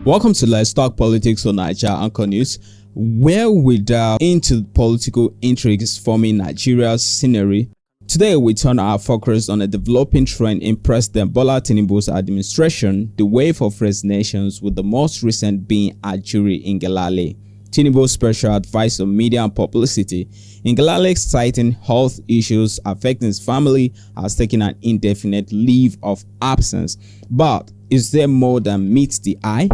Welcome to Let's Talk Politics on Naija Anchor News, where we delve into political intrigues forming Nigeria's scenery. Today, we turn our focus on a developing trend in President Bola Tinubu's administration, the wave of resignations, with the most recent being Ajuri Ngelale, Tinubu's special advisor on media and publicity. Ngelale, citing health issues affecting his family, has taken an indefinite leave of absence. But is there more than meets the eye?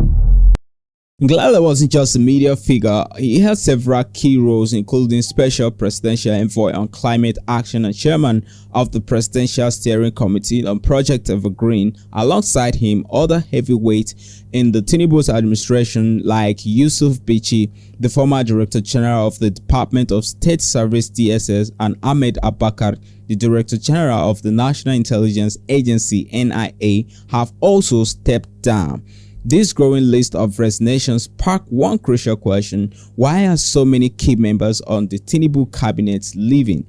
Ngelale wasn't just a media figure. He had several key roles, including Special Presidential Envoy on Climate Action and Chairman of the Presidential Steering Committee on Project Evergreen. Alongside him, other heavyweights in the TINUBU'S administration like Yusuf Bichi, the former Director General of the Department of State Service (DSS), and Ahmed Abubakar, the Director General of the National Intelligence Agency (NIA), have also stepped down. This growing list of resignations sparked one crucial question: why are so many key members on the Tinubu cabinet leaving?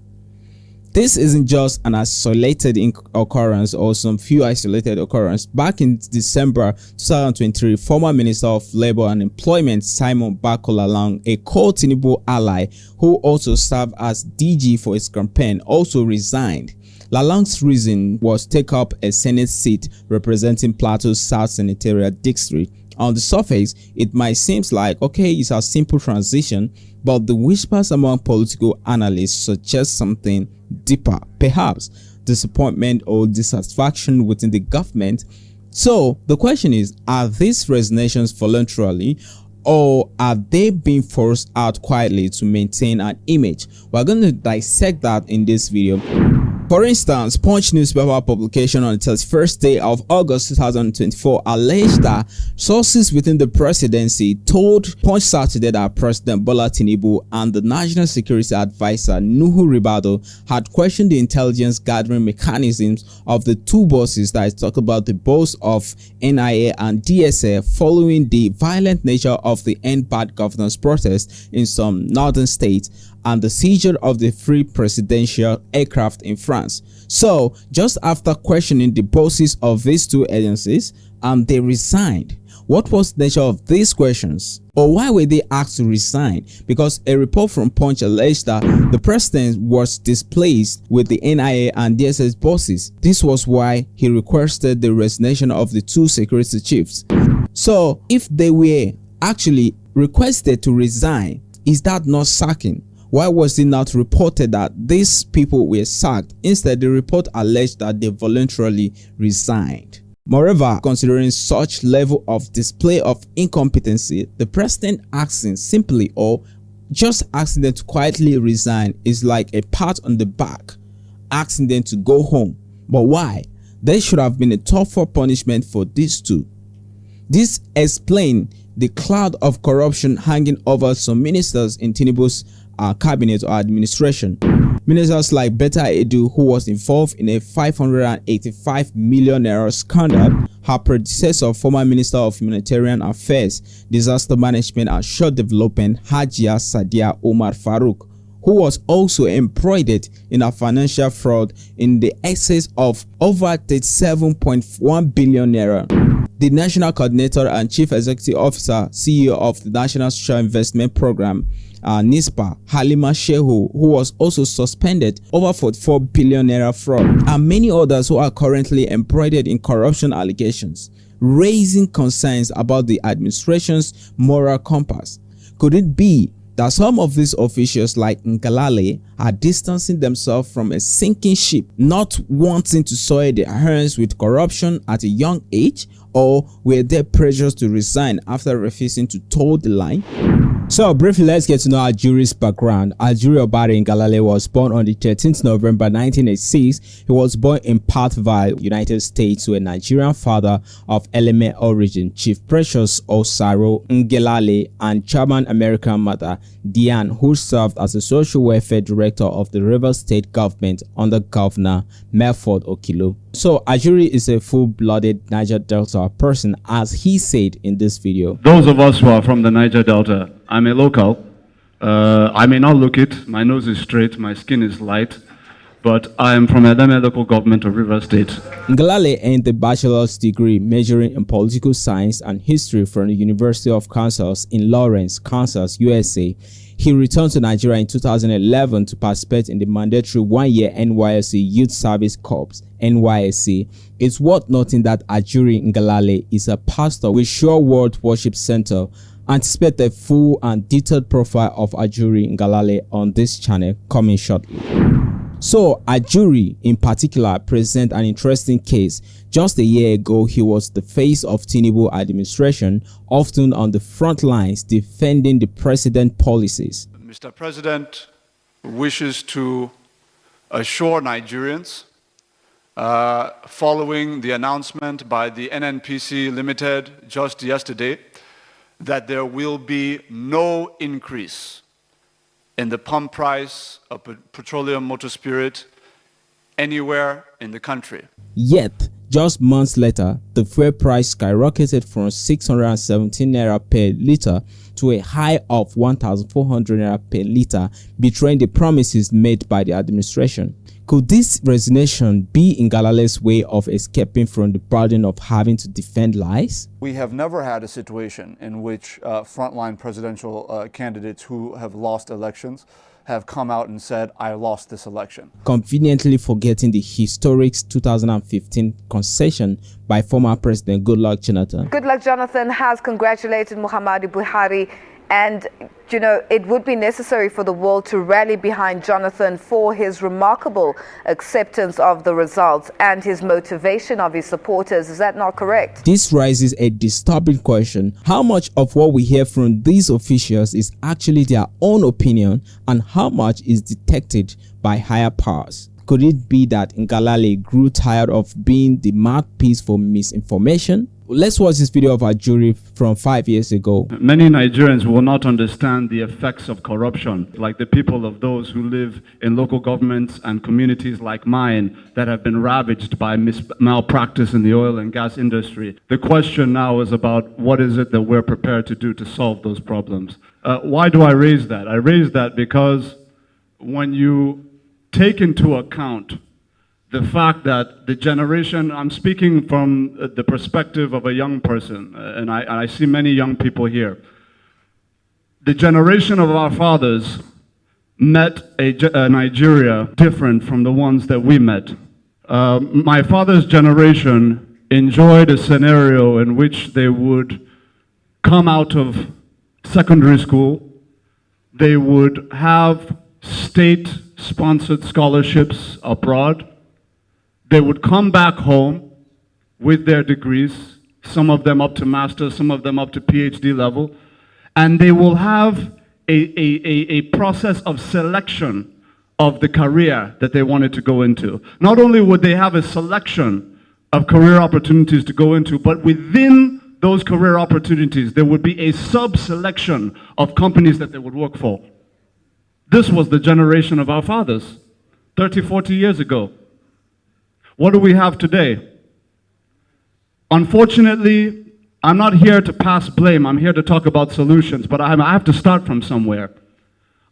This isn't just an isolated occurrence or some few isolated occurrences. Back in December 2023, former Minister of Labour and Employment Simon Bakolalang, a core Tinubu ally who also served as DG for his campaign, also resigned. Lalang's reason was take up a Senate seat representing Plateau's South Senatorial District. On the surface, it might seem like, okay, it's a simple transition, but the whispers among political analysts suggest something deeper, perhaps disappointment or dissatisfaction within the government. So the question is, are these resignations voluntarily, or are they being forced out quietly to maintain an image? We're going to dissect that in this video. For instance, Punch newspaper publication on the 31st day of August 2024 alleged that sources within the presidency told Punch Saturday that President Bola Tinubu and the National Security Advisor Nuhu Ribado had questioned the intelligence gathering mechanisms of the two bosses, that is, talk about the boss of NIA and DSA, following the violent nature of the End Bad Governance protest in some northern states and the seizure of the free presidential aircraft in France. So, just after questioning the bosses of these two agencies, they resigned. What was the nature of these questions? Or why were they asked to resign? Because a report from Punch alleged that the president was displeased with the NIA and DSS bosses. This was why he requested the resignation of the two security chiefs. So, if they were actually requested to resign, is that not sacking? Why was it not reported that these people were sacked? Instead, the report alleged that they voluntarily resigned. Moreover, considering such level of display of incompetency, the president asking simply or just asking them to quietly resign is like a pat on the back, asking them to go home. But why? There should have been a tougher punishment for these two. This explains the cloud of corruption hanging over some ministers in Tinubu's cabinet or administration. Ministers like Betta Edu, who was involved in a 585 million naira scandal, her predecessor, former Minister of Humanitarian Affairs, Disaster Management and Short Development, Hajia Sadia Omar Farouk, who was also embroiled in a financial fraud in the excess of over 37.1 billion naira. The National Coordinator and Chief Executive Officer, CEO of the National Social Investment Program, NISPA, Halima Shehu, who was also suspended over 44 billion naira fraud, and many others who are currently embroiled in corruption allegations, raising concerns about the administration's moral compass. Could it be that some of these officials like Ngelale are distancing themselves from a sinking ship, not wanting to soil their hands with corruption at a young age, or were there pressures to resign after refusing to toe the line? So briefly, let's get to know Ajuri's background. Ajuri Ngelale was born on the 13th November 1986. He was born in Parkville, United States, to a Nigerian father of Eleme origin, Chief Precious Osaro Ngelale, and German American mother, Diane, who served as a social welfare director of the Rivers State government under Governor Melford Okilo. So Ajuri is a full-blooded Niger Delta person, as he said in this video. Those of us who are from the Niger Delta, I'm a local. I may not look it. My nose is straight. My skin is light. but I am from Edeme local government of Rivers State. Ngelale earned a bachelor's degree majoring in political science and history from the University of Kansas in Lawrence, Kansas, USA. He returned to Nigeria in 2011 to participate in the mandatory one-year NYSC Youth Service Corps (NYSC). It's worth noting that Ajuri Ngelale is a pastor with Sure World Worship Center. Anticipate a full and detailed profile of Ajuri Ngelale on this channel coming shortly. So Ajuri in particular presents an interesting case. Just a year ago, he was the face of TINUBU administration, often on the front lines defending the president's policies. Mr. President wishes to assure Nigerians, following the announcement by the NNPC Limited just yesterday, that there will be no increase in the pump price of petroleum motor spirit anywhere in the country. Yet, just months later, the fuel price skyrocketed from 617 naira per litre to a high of 1,400 naira per litre, betraying the promises made by the administration. Could this resignation be Ngelale's way of escaping from the burden of having to defend lies? We have never had a situation in which frontline presidential candidates who have lost elections have come out and said, I lost this election. Conveniently forgetting the historic 2015 concession by former President Goodluck Jonathan. Goodluck Jonathan has congratulated Muhammadu Buhari, and you know, it would be necessary for the world to rally behind Jonathan for his remarkable acceptance of the results and his motivation of his supporters. Is that not correct? This raises a disturbing question. How much of what we hear from these officials is actually their own opinion, and how much is detected by higher powers? Could it be that Ngelale grew tired of being the mouthpiece for misinformation? Let's watch this video of Ajuri from 5 years ago. Many Nigerians will not understand the effects of corruption, like the people of those who live in local governments and communities like mine that have been ravaged by malpractice in the oil and gas industry. The question now is about what is it that we're prepared to do to solve those problems. Why do I raise that? I raise that because when you take into account the fact that the generation, I'm speaking from the perspective of a young person, and I see many young people here. The generation of our fathers met a Nigeria different from the ones that we met. My father's generation enjoyed a scenario in which they would come out of secondary school, they would have state-sponsored scholarships abroad. They would come back home with their degrees, some of them up to master's, some of them up to PhD level, and they will have a process of selection of the career that they wanted to go into. Not only would they have a selection of career opportunities to go into, but within those career opportunities, there would be a sub-selection of companies that they would work for. This was the generation of our fathers, 30, 40 years ago. What do we have today? Unfortunately, I'm not here to pass blame. I'm here to talk about solutions, but I have to start from somewhere.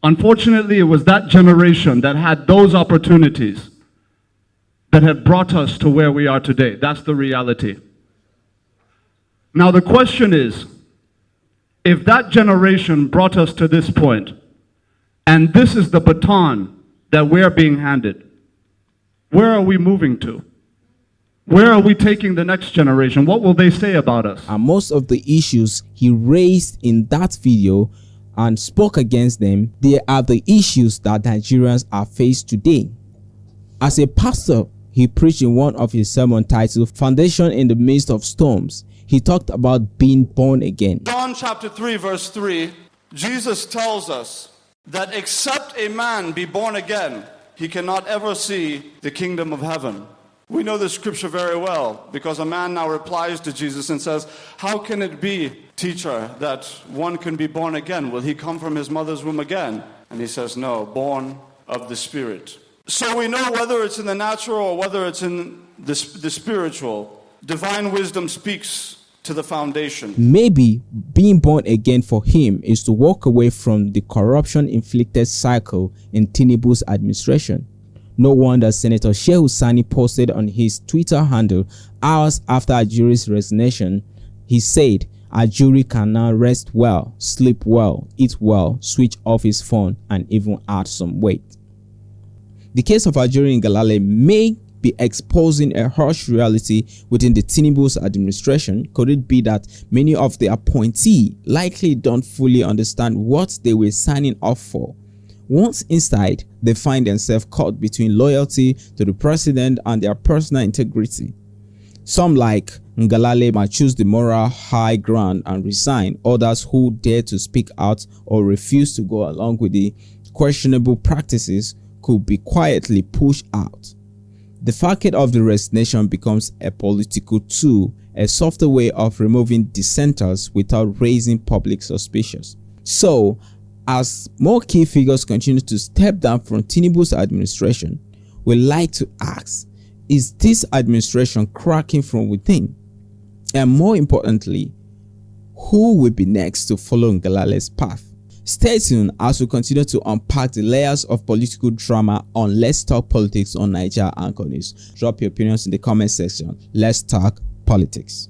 Unfortunately, it was that generation that had those opportunities that have brought us to where we are today. That's the reality. Now, the question is, if that generation brought us to this point, and this is the baton that we're being handed, where are we moving to? Where are we taking the next generation? What will they say about us? And most of the issues he raised in that video and spoke against them, they are the issues that Nigerians are faced today. As a pastor, he preached in one of his sermons titled Foundation in the Midst of Storms. He talked about being born again. John chapter 3 verse 3, Jesus tells us that except a man be born again, he cannot ever see the kingdom of heaven. We know this scripture very well because a man now replies to Jesus and says, how can it be, teacher, that one can be born again? Will he come from his mother's womb again? And he says, no, born of the Spirit. So we know whether it's in the natural or whether it's in the spiritual, divine wisdom speaks to the foundation. Maybe being born again for him is to walk away from the corruption-inflicted cycle in TINUBU'S administration. No wonder Senator Shehu Sani posted on his Twitter handle hours after Ajuri's resignation. He said, Ajuri can now rest well, sleep well, eat well, switch off his phone, and even add some weight. The case of Ajuri Ngelale may be exposing a harsh reality within the TINUBU'S administration. Could it be that many of the appointees likely don't fully understand what they were signing up for? Once inside, they find themselves caught between loyalty to the president and their personal integrity. Some, like Ngelale, might choose the moral high ground and resign. Others who dare to speak out or refuse to go along with the questionable practices could be quietly pushed out. The facade of the resignation becomes a political tool, a softer way of removing dissenters without raising public suspicions. So, as more key figures continue to step down from TINUBU'S administration, we like to ask, is this administration cracking from within? And more importantly, who will be next to follow Ngelale's path? Stay tuned as we continue to unpack the layers of political drama on Let's Talk Politics on Naija Anchor News. Drop your opinions in the comment section. Let's talk politics.